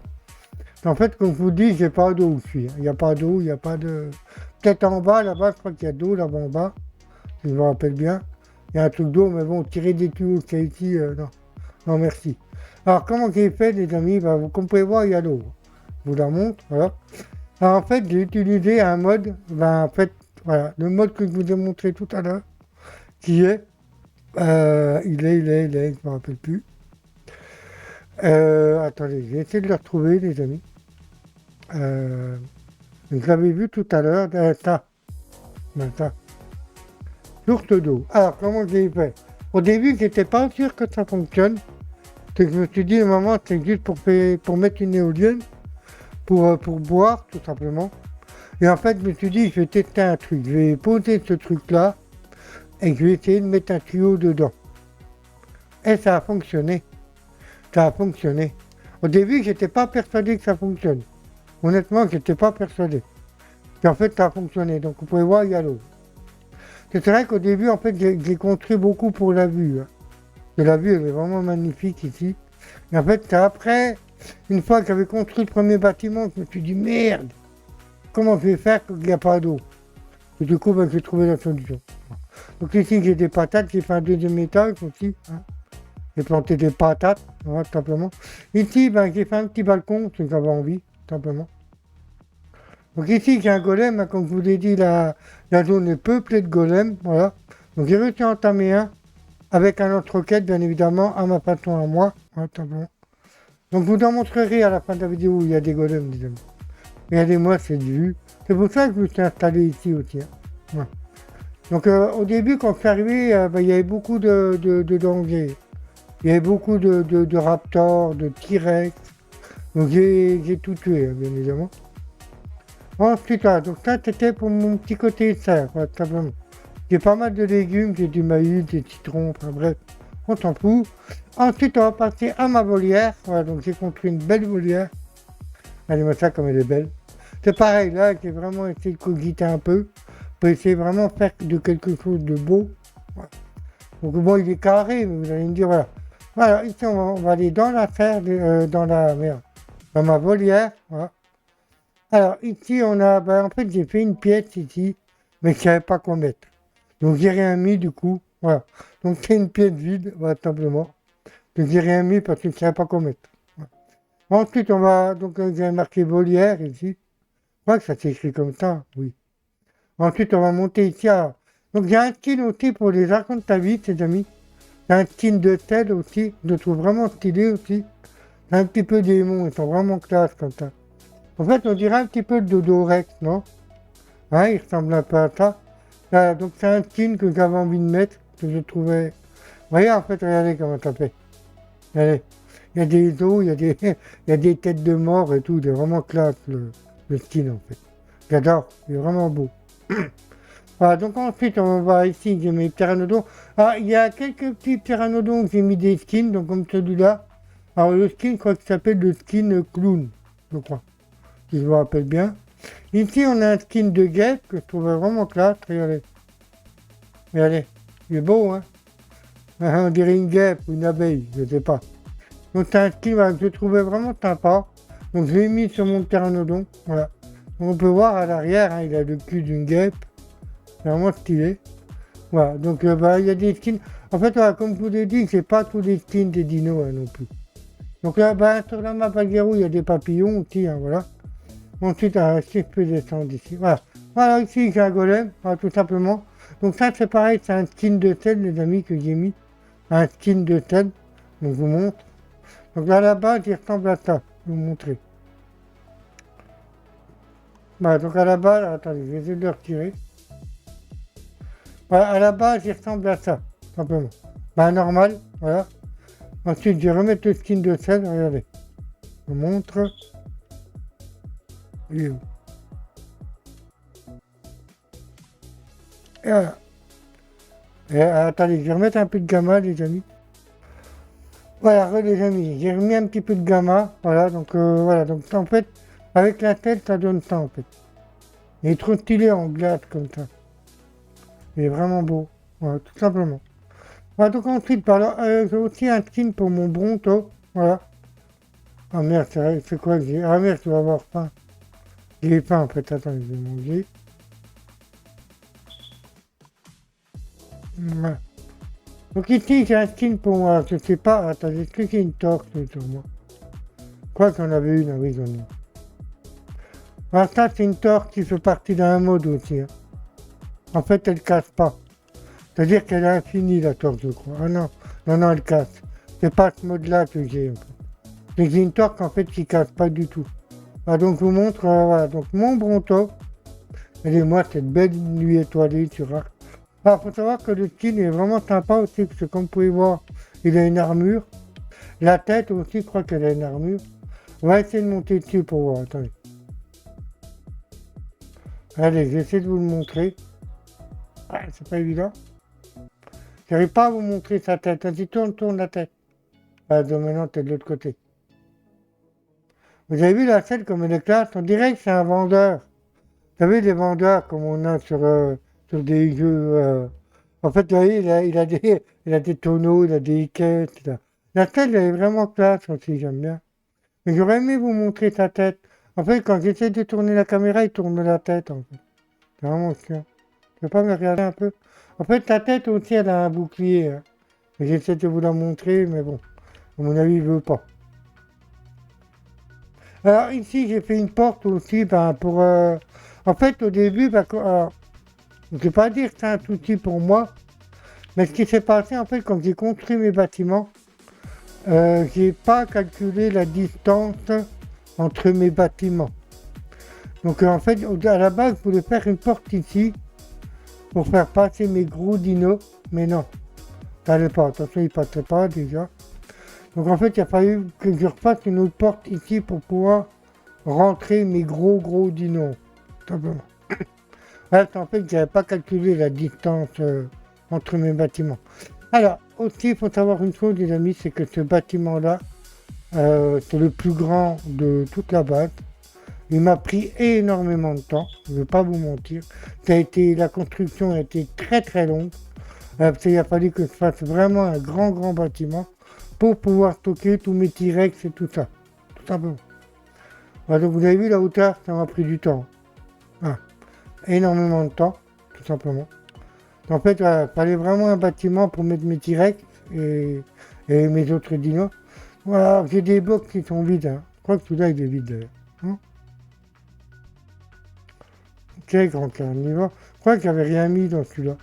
En fait, comme je vous dis, j'ai pas d'eau ici. Il n'y a pas d'eau, il n'y a pas de... Peut-être en bas, là-bas, je crois qu'il y a d'eau, là-bas en bas, si je me rappelle bien. Il y a un truc d'eau, mais bon, tirer des tuyaux, c'est ici, non. Non, merci. Alors, comment j'ai fait, les amis? Bah, comme vous pouvez voir, il y a l'eau. Je vous la montre, voilà. Alors, en fait, j'ai utilisé un mode, voilà, le mode que je vous ai montré tout à l'heure, qui est, il est, je me rappelle plus. Attendez, j'ai essayé de le retrouver, les amis. Je l'avais vu tout à l'heure, ça, source d'eau. Alors, comment j'ai fait? Au début, j'étais pas sûr que ça fonctionne. C'est que je me suis dit, maman, c'est juste pour mettre une éolienne, pour boire, tout simplement. Et en fait, je me suis dit, je vais tester un truc. Je vais poser ce truc-là et je vais essayer de mettre un tuyau dedans. Et ça a fonctionné. Ça a fonctionné. Au début, j'étais pas persuadé que ça fonctionne. Honnêtement, j'étais pas persuadé. Et en fait, ça a fonctionné. Donc, vous pouvez voir, il y a l'eau. C'est vrai qu'au début, en fait, j'ai construit beaucoup pour la vue. Hein. Et la vue, elle est vraiment magnifique ici. Et en fait, c'est après, une fois que j'avais construit le premier bâtiment, je me suis dit, merde, comment je vais faire quand il n'y a pas d'eau? Et du coup, j'ai trouvé la solution. Donc ici, j'ai des patates, j'ai fait un deuxième étage aussi. Hein. J'ai planté des patates, voilà, tout simplement. Ici, j'ai fait un petit balcon, parce que j'avais envie, tout simplement. Donc ici, j'ai un golem, hein, comme je vous l'ai dit, la zone est peuplée de golems, voilà. Donc j'ai réussi à entamer un, avec un autre quête, bien évidemment, à ma façon à moi, voilà, tout simplement. Donc je vous en montrerai à la fin de la vidéo où il y a des golems, les amis. Regardez-moi cette vue. C'est pour ça que je me suis installé ici aussi. Hein. Voilà. Donc au début, quand je suis arrivé, il y avait beaucoup de dangers. Il y avait beaucoup de raptors, de T-Rex. Donc j'ai tout tué, hein, bien évidemment. Ensuite, donc ça c'était pour mon petit côté serre, tout simplement. J'ai pas mal de légumes, j'ai du maïs, des citrons, enfin bref, on s'en fout. Ensuite, on va passer à ma volière. Voilà, donc j'ai construit une belle volière. Regardez-moi ça comme elle est belle. C'est pareil, là, j'ai vraiment essayé de cogiter un peu pour essayer vraiment de faire de quelque chose de beau. Voilà. Donc bon, il est carré, mais vous allez me dire, voilà. Voilà, ici, on va aller dans la serre, dans ma volière, voilà. Alors, ici, on a, en fait, j'ai fait une pièce ici, mais je ne savais pas quoi mettre. Donc, j'ai rien mis, du coup, voilà. Donc, c'est une pièce vide, voilà, simplement. Donc, j'ai rien mis parce que je ne savais pas quoi mettre. Voilà. Ensuite, on va, donc, j'ai marqué volière ici. Je crois que ça s'écrit comme ça, oui. Ensuite, on va monter ici à... Donc, j'ai un skin aussi pour les archons de ta vie, les amis. J'ai un skin de tel aussi, je le trouve vraiment stylé aussi. C'est un petit peu démon, ils sont vraiment classe comme ça. En fait, on dirait un petit peu le Dodorex, non? Hein, il ressemble un peu à ça. Donc, c'est un skin que j'avais envie de mettre, que je trouvais... Vous voyez, en fait, regardez comment ça fait. Regardez. Il y a des os, il y a des têtes de mort et tout. C'est vraiment classe, le skin, en fait. J'adore, il est vraiment beau. Voilà, donc ensuite, on va ici, j'ai mes pteranodons. Ah, il y a quelques petits pteranodons que j'ai mis des skins, donc comme celui-là. Alors le skin, je crois qu'il s'appelle le skin clown, je crois, si je me rappelle bien. Ici, on a un skin de guêpe que je trouvais vraiment classe. Regardez. Regardez. Il est beau, hein. On dirait une guêpe ou une abeille, je sais pas. Donc c'est un skin voilà, que je trouvais vraiment sympa. Donc je l'ai mis sur mon pteranodon. Voilà. Donc, on peut voir à l'arrière, hein, il a le cul d'une guêpe. C'est vraiment stylé. Voilà. Donc il y a des skins. En fait, voilà, comme je vous l'ai dit, c'est pas tous les skins des dinos hein, non plus. Donc là, sur la map Alghero, il y a des papillons aussi, hein, voilà. Ensuite, si je peux descendre ici. Voilà. Voilà, ici j'ai un golem, voilà, tout simplement. Donc ça c'est pareil, c'est un skin de tel, les amis, que j'ai mis. Un skin de tel. Donc je vous montre. Donc là là-bas, il ressemble à ça. Je vais vous montrer. Voilà, donc à la base, attendez, je vais essayer de le retirer. Voilà, à la base, il ressemble à ça, simplement. Normal, voilà. Ensuite, je vais remettre le skin de sel, regardez. Je vous montre. Et voilà. Et attendez, je vais remettre un peu de gamma, les amis. Voilà, les amis, j'ai remis un petit peu de gamma. Voilà, donc en fait, avec la tête, ça donne ça, en fait. Il est trop stylé en glace, comme ça. Il est vraiment beau. Voilà, tout simplement. Voilà, donc ensuite, j'ai aussi un skin pour mon Bronto. Voilà. Ah merde, c'est quoi que j'ai? Ah merde, tu vas avoir faim. J'ai faim, en fait. Attends, je vais manger. Voilà. Donc ici, j'ai un skin pour moi. Je sais pas. Attends, est-ce que j'ai une torche sur moi? Quoi qu'on avait une, ah oui, j'en ai. Alors ça, c'est une torche qui fait partie d'un mode aussi. Hein. En fait, elle casse pas. C'est-à-dire qu'elle est infinie, la torche, je crois. Ah non, non, elle casse. C'est pas ce mode-là que j'ai, en fait. J'ai une torche, en fait, qui casse pas du tout. Ah, donc, je vous montre, voilà. Donc, mon Bronto. Regardez-moi cette belle nuit étoilée sur Arc. Alors, faut savoir que le skin est vraiment sympa aussi, parce que comme vous pouvez voir, il a une armure. La tête aussi, je crois qu'elle a une armure. On va essayer de monter dessus pour voir, attendez. Allez, j'essaie de vous le montrer. Ah, c'est pas évident. J'arrive pas à vous montrer sa tête. Vas-y, tourne la tête. Ah, donc maintenant, t'es de l'autre côté. Vous avez vu la scène comme elle est classe? On dirait que c'est un vendeur. Vous savez, les vendeurs comme on a sur des jeux. En fait, vous voyez, il a des tonneaux, il a des quêtes. La tête, elle est vraiment classe aussi, j'aime bien. Mais j'aurais aimé vous montrer sa tête. En fait, quand j'essaie de tourner la caméra, il tourne la tête, en fait. C'est vraiment chiant. Tu peux pas me regarder un peu? En fait, ta tête aussi, elle a un bouclier. Hein. J'essaie de vous la montrer, mais bon, à mon avis, il veut pas. Alors ici, j'ai fait une porte aussi, pour... En fait, au début, je ne vais pas dire que c'est un souci pour moi, mais ce qui s'est passé, en fait, quand j'ai construit mes bâtiments, j'ai pas calculé la distance entre mes bâtiments. Donc en fait, à la base, je voulais faire une porte ici, pour faire passer mes gros dinos, mais non, ça n'allait pas, attention, il ne passait pas déjà. Donc en fait, il a fallu que je refasse une autre porte ici pour pouvoir rentrer mes gros dinos, simplement. En fait, je n'avais pas calculé la distance entre mes bâtiments. Alors, aussi, il faut savoir une chose, les amis, c'est que ce bâtiment-là, c'est le plus grand de toute la base. Il m'a pris énormément de temps, je ne vais pas vous mentir. La construction a été très longue. Il a fallu que je fasse vraiment un grand bâtiment pour pouvoir stocker tous mes T-Rex et tout ça. Tout simplement. Voilà, donc vous avez vu la hauteur, ça m'a pris du temps. Voilà. Énormément de temps, tout simplement. En fait, il fallait vraiment un bâtiment pour mettre mes T-Rex et mes autres dinos. Voilà, j'ai des blocs qui sont vides. Hein. Je crois que celui-là, il est vide d'ailleurs. Hein. Ok, grand carnivore. Je crois que j'avais rien mis dans celui-là.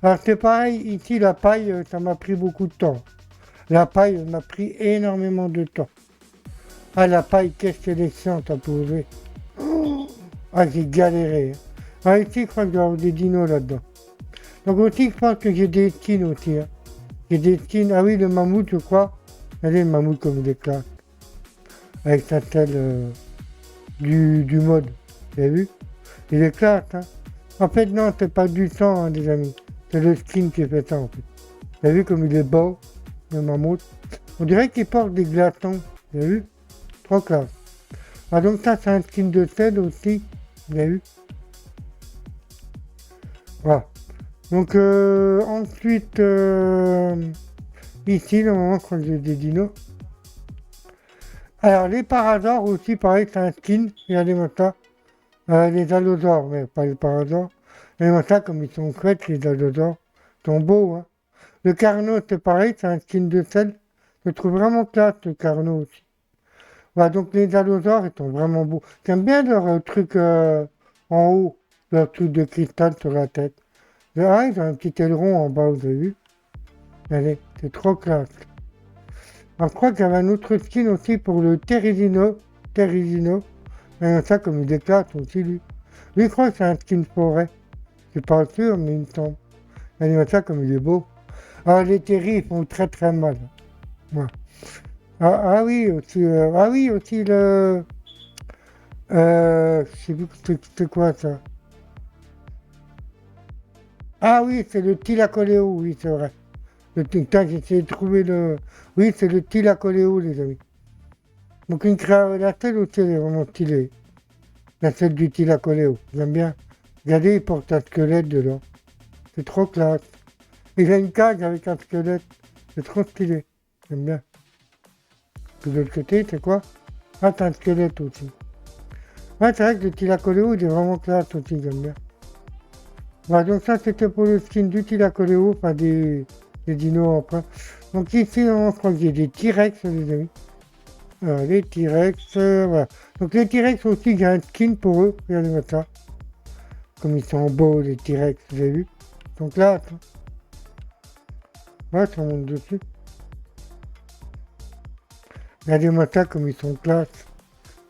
Alors c'est pareil, ici la paille, ça m'a pris beaucoup de temps. La paille, elle m'a pris énormément de temps. Ah la paille, qu'est-ce qu'elle est chiante à poser. Ah j'ai galéré. Ah ici, je crois que je dois avoir des dinos là-dedans. Donc aussi, je pense que j'ai des skins aussi. Hein. J'ai des skins, ah oui, le mammouth, je crois. Regardez le mammouth comme il est classe. Avec sa telle du mode. Vous avez vu? Il est classe, hein. En fait, non, c'est pas du sang, les amis. C'est le skin qui fait ça, en fait. Vous avez vu comme il est beau, le mammouth? On dirait qu'ils portent des glaçons. Vous avez vu? Trop classe. Ah, donc ça, c'est un skin de scène aussi. Vous avez vu? Voilà. Donc ensuite, ici, normalement, je crois que j'ai des dinos. Alors, les paradors aussi, pareil, c'est un skin. Regardez-moi ça. Les allosaures, mais pas les paradors. Regardez-moi ça, comme ils sont chouettes, les allosaures. Ils sont beaux, hein. Le Carnot, c'est pareil, c'est un skin de sel. Je trouve vraiment classe, le Carnot aussi. Voilà, donc les allosaures, ils sont vraiment beaux. J'aime bien leur truc en haut, leur truc de cristal sur la tête. Ah, ils ont un petit aileron en bas, vous avez vu? Allez, c'est trop classe. Alors, je crois qu'il y avait un autre skin aussi pour le Terizino. Terizino. Ça, comme il déclare aussi, lui. Lui, je crois que c'est un skin forêt. Je suis pas sûr, mais il me semble. Regardez ça, comme il est beau. Ah, les Terry, ils font très très mal. Ouais. Ah oui, aussi le... je sais plus c'est quoi ça. Ah oui, c'est le Tilacoléo, oui, c'est vrai. Putain, j'ai essayé de trouver le... Oui, c'est le Tilacoléo, les amis. Donc la selle aussi, elle est vraiment stylée. La selle du Tilacoléo, j'aime bien. Regardez, il porte un squelette dedans. C'est trop classe. Il a une cage avec un squelette. C'est trop stylé. J'aime bien. Puis de l'autre côté, c'est quoi? Ah, t'as un squelette aussi. Ouais, c'est vrai que le Tilacoléo, il est vraiment classe aussi, j'aime bien. Voilà, donc ça, c'était pour le skin du Tilacoléo, enfin des dinos en plein. Donc ici, on croit qu'il y a des T-Rex, les amis. Les T-Rex, voilà. Donc les T-Rex aussi, il y a un skin pour eux. Regardez-moi ça. Comme ils sont beaux, les T-Rex, vous avez vu? Donc là, attends. Ouais, ça monte dessus. Regardez-moi ça, comme ils sont classe.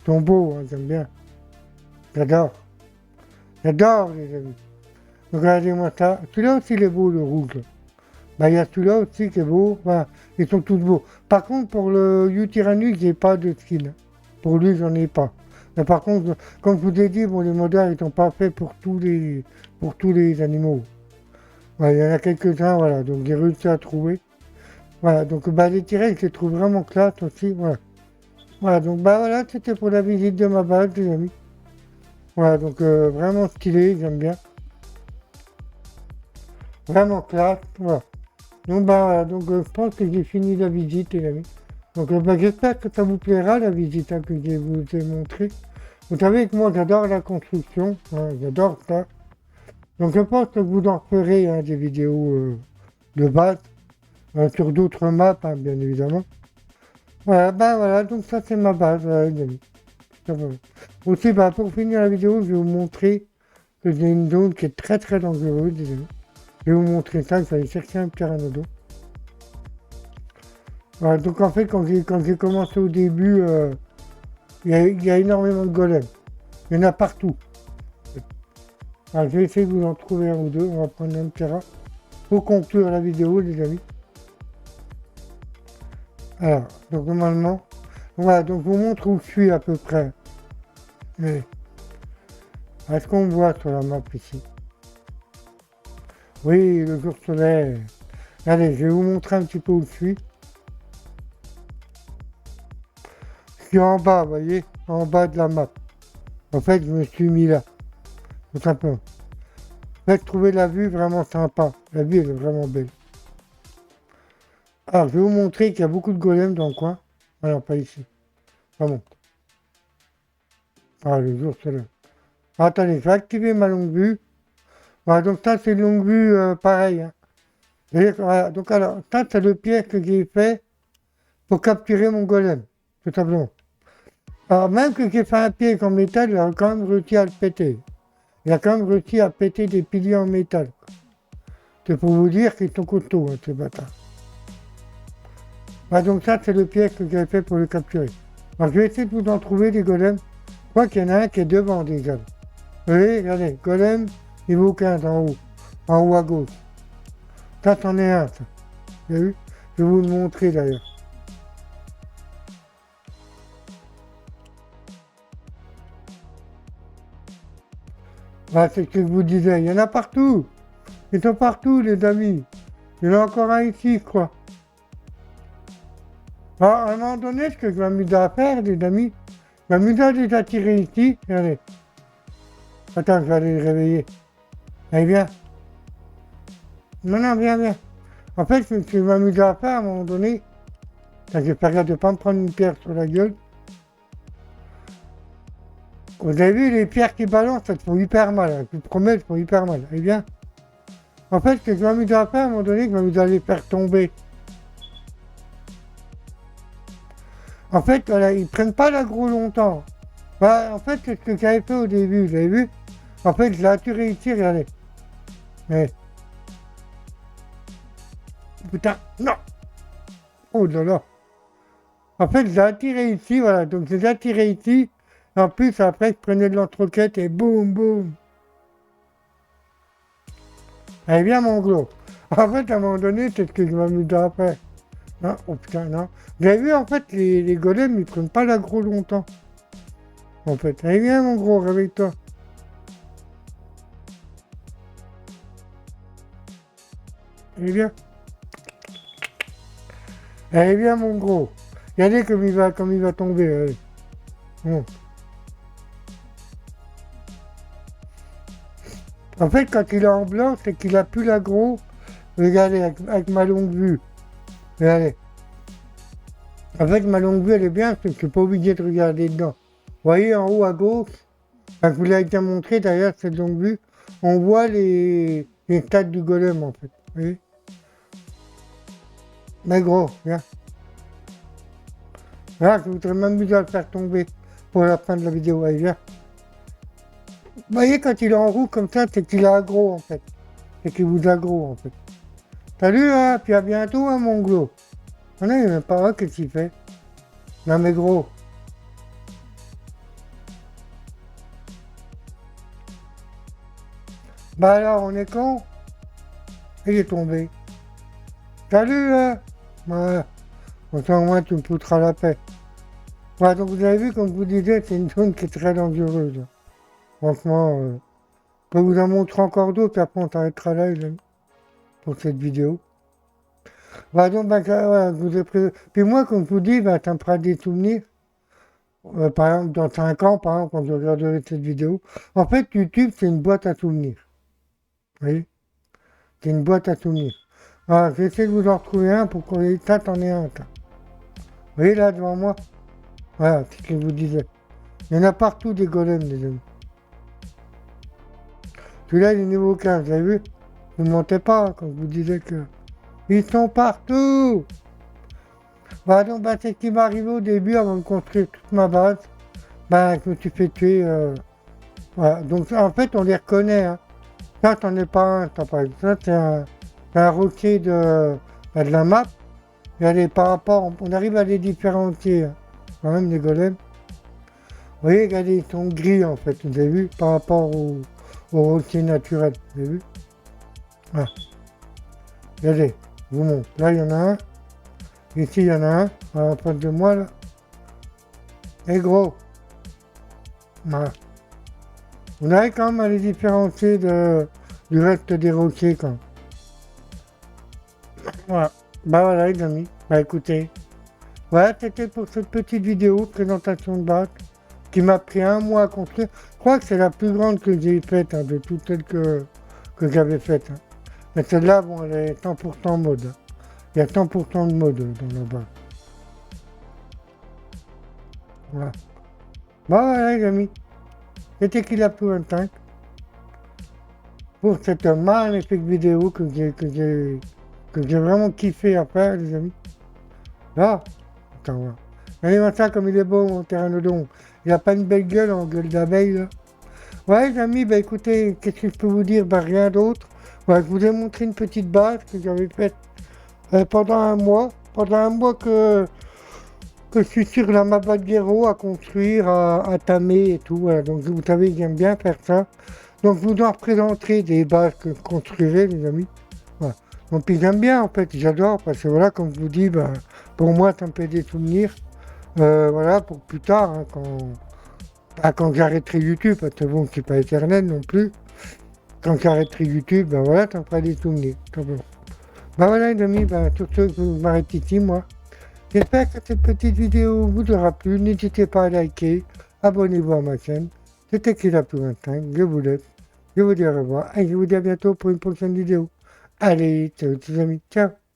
Ils sont beaux, hein, j'aime bien. J'adore. J'adore, les amis. Donc regardez-moi ça. Celui-là aussi, il est beau, le rouge. Bah, il y a celui-là aussi qui est beau. Voilà, ils sont tous beaux. Par contre, pour le U-Tyrannus, j'ai pas de skin. Pour lui, j'en ai pas. Mais par contre, comme je vous ai dit, bon, les modèles, ils sont pas faits pour tous les animaux. Voilà, il y en a quelques-uns, voilà. Donc j'ai réussi à trouver. Voilà, donc bah, les T-Rex, je les trouve vraiment classe aussi. Voilà. Voilà, donc bah voilà, c'était pour la visite de ma base, les amis. Voilà, donc vraiment stylé, j'aime bien. Vraiment classe, voilà. Donc, je pense que j'ai fini la visite, les amis. Donc, j'espère que ça vous plaira, la visite hein, que je vous ai montrée. Vous savez que moi, j'adore la construction, hein, j'adore ça. Donc, je pense que vous en ferez hein, des vidéos de base, sur d'autres maps, hein, bien évidemment. Voilà, voilà, donc ça, c'est ma base, les amis. Aussi, pour finir la vidéo, je vais vous montrer que j'ai une zone qui est très très dangereuse, les amis. Je vais vous montrer ça, il fallait chercher un pteranodon. Voilà, donc en fait, quand j'ai commencé au début, il y a énormément de golems. Il y en a partout. Alors, je vais essayer de vous en trouver un ou deux. On va prendre un terrain pour conclure la vidéo, les amis. Alors, donc normalement, voilà, donc je vous montre où je suis à peu près. Mais, est-ce qu'on voit sur la map ici? Oui, le jour se lève. Allez, je vais vous montrer un petit peu où je suis. Je suis en bas, vous voyez, en bas de la map. En fait, je me suis mis là, tout simplement. En fait, trouver la vue vraiment sympa. La vue, elle est vraiment belle. Alors, je vais vous montrer qu'il y a beaucoup de golems dans le coin. Alors, pas ici. Pas bon. Ah, le jour se lève. Attendez, je vais activer ma longue vue. Voilà, donc ça, c'est une longue vue pareil. Hein. Et, voilà, donc alors, ça, c'est le piège que j'ai fait pour capturer mon golem, tout simplement. Alors, même que j'ai fait un piège en métal, il a quand même réussi à le péter. Il a quand même réussi à péter des piliers en métal. C'est pour vous dire qu'ils sont costauds, hein, ces bâtards. Voilà, donc ça, c'est le piège que j'ai fait pour le capturer. Alors, je vais essayer de vous en trouver des golems. Je crois qu'il y en a un qui est devant déjà. Vous voyez, regardez, golem niveau 15 en haut à gauche. Ça, c'en est un, ça. Vous avez vu? Je vais vous le montrer d'ailleurs. Voilà, c'est ce que je vous disais. Il y en a partout. Ils sont partout, les amis. Il y en a encore un ici, je crois. Alors, à un moment donné, ce que je m'amuse à faire, les amis, je m'amuse à les attirer ici. Regardez. Attends, je vais aller les réveiller. Allez, viens. Non, non, viens, viens. En fait, ce que je m'amuse à faire, à un moment donné, quand j'ai fait de ne pas me prendre une pierre sur la gueule. Vous avez vu les pierres qui balancent, ça te font hyper mal. Hein. Je te promets, elles te font hyper mal. Allez, viens. En fait, ce que je m'amuse à faire, à un moment donné, je m'amuse à les faire tomber. En fait, voilà, ils prennent pas l'aggro longtemps. Bah, en fait, c'est ce que j'avais fait au début, vous avez vu? En fait, je l'ai attiré ici, regardez. Mais, putain, non! Oh là là! En fait, je l'ai attiré ici, voilà, donc je l'ai attiré ici. En plus, après, je prenais de l'entrequête et boum, boum! Allez, viens, mon gros! En fait, à un moment donné, c'est ce que je m'amuse à faire. Non, oh putain, non. Vous avez vu, en fait, les golems, ils prennent pas l'aggro longtemps. En fait, allez, viens, mon gros, réveille-toi. Allez, viens. Allez, viens, mon gros. Regardez comme il va tomber. Allez. Bon. En fait, quand il est en blanc, c'est qu'il a plus l'aggro. Regardez, avec ma longue vue. Regardez. En fait, ma longue vue, elle est bien, parce que je suis pas obligé de regarder dedans. Vous voyez, en haut à gauche, quand je vous l'ai déjà montré, derrière cette longue vue, on voit les stades du golem, en fait. Vous voyez? Mais gros, viens. Là, je voudrais m'amuser à le faire tomber pour la fin de la vidéo. Allez, viens. Vous voyez, quand il est en roue comme ça, c'est qu'il est aggro, en fait. C'est qu'il vous aggro, en fait. Salut, hein, puis à bientôt, hein, mon gros. Ah non, il n'est même pas là, qu'est-ce qu'il fait? Non, mais gros. Bah alors, on est con? Il est tombé. Salut, hein. Voilà. Autant au moins, tu me foutras la paix. Voilà, donc vous avez vu, comme je vous disais, c'est une zone qui est très dangereuse. Franchement, je peux vous en montrer encore d'autres, après on s'arrêtera là, les amis, pour cette vidéo. Voilà, donc, bah, voilà, je vous ai pris... Puis moi, comme je vous dis, bah, ça me fera des souvenirs. Par exemple, dans 5 ans, par exemple, quand je regarderai cette vidéo. En fait, YouTube, c'est une boîte à souvenirs. Vous voyez? C'est une boîte à souvenirs. Voilà, j'essaie de vous en retrouver un pour qu'on ait... Ça, t'en est un, ça. Vous voyez, là, devant moi? Voilà, c'est ce que je vous disais. Il y en a partout des golems, les amis. Celui-là, il est niveau 15, vous avez vu? Vous ne mentez pas hein, quand je vous disais que... Ils sont partout! Bah donc, bah, c'est ce qui m'est arrivé au début avant de construire toute ma base. Bah, je me suis fait tuer. Voilà. Donc, en fait, on les reconnaît. Hein. Ça, c'en est pas un, ça, par exemple. Ça, c'est un rocher bah, de la map. Regardez, par rapport... On arrive à les différencier. Hein. Quand même, les golems. Vous voyez, regardez, ils sont gris, en fait. Vous avez vu? Par rapport au rocher naturel. Vous avez vu? Voilà. Regardez, je vous montre. Là, il y en a un. Ici, il y en a un. En face de moi, là. Et gros. Voilà. On arrive quand même à les différencier du reste des rochers, quand même. Voilà. Bah voilà, les amis. Bah écoutez. Voilà, c'était pour cette petite vidéo, présentation de base, qui m'a pris 1 mois à construire. Je crois que c'est la plus grande que j'ai faite, hein, de toutes celles que j'avais faites. Hein. Mais celle-là, bon, elle est 100% mode. Hein. Il y a 100% de mode dans la base. Voilà. Bon, voilà, les amis. C'était KillerPlue25 pour cette magnifique vidéo que j'ai vraiment kiffé à faire, les amis. Là, attends, voilà. Regardez-moi ça comme il est beau, mon pteranodon. Il a pas une belle gueule en gueule d'abeille, là. Ouais, les amis, bah écoutez, qu'est-ce que je peux vous dire? Bah rien d'autre. Ouais, je vous ai montré une petite base que j'avais faite pendant 1 mois. Pendant 1 mois que je suis sur la Mabadguero à construire, à tamer et tout. Voilà. Donc vous savez, j'aime bien faire ça. Donc je vous en représenterai des bases que je construirai, les amis. Voilà. Donc puis j'aime bien en fait, j'adore parce que voilà, comme je vous dis, bah, pour moi ça me fait des souvenirs. Voilà, pour plus tard, hein, quand j'arrêterai YouTube, parce que bon, c'est pas éternel non plus. Quand j'arrêterai YouTube, ben ça me fera des souvenirs. Bah voilà les amis, sur ce, je m'arrête ici moi. J'espère que cette petite vidéo vous aura plu. N'hésitez pas à liker, abonnez-vous à ma chaîne. C'était Killa pour l'instant. Je vous laisse. Je vous dis au revoir et je vous dis à bientôt pour une prochaine vidéo. Allez, ciao les amis. Ciao.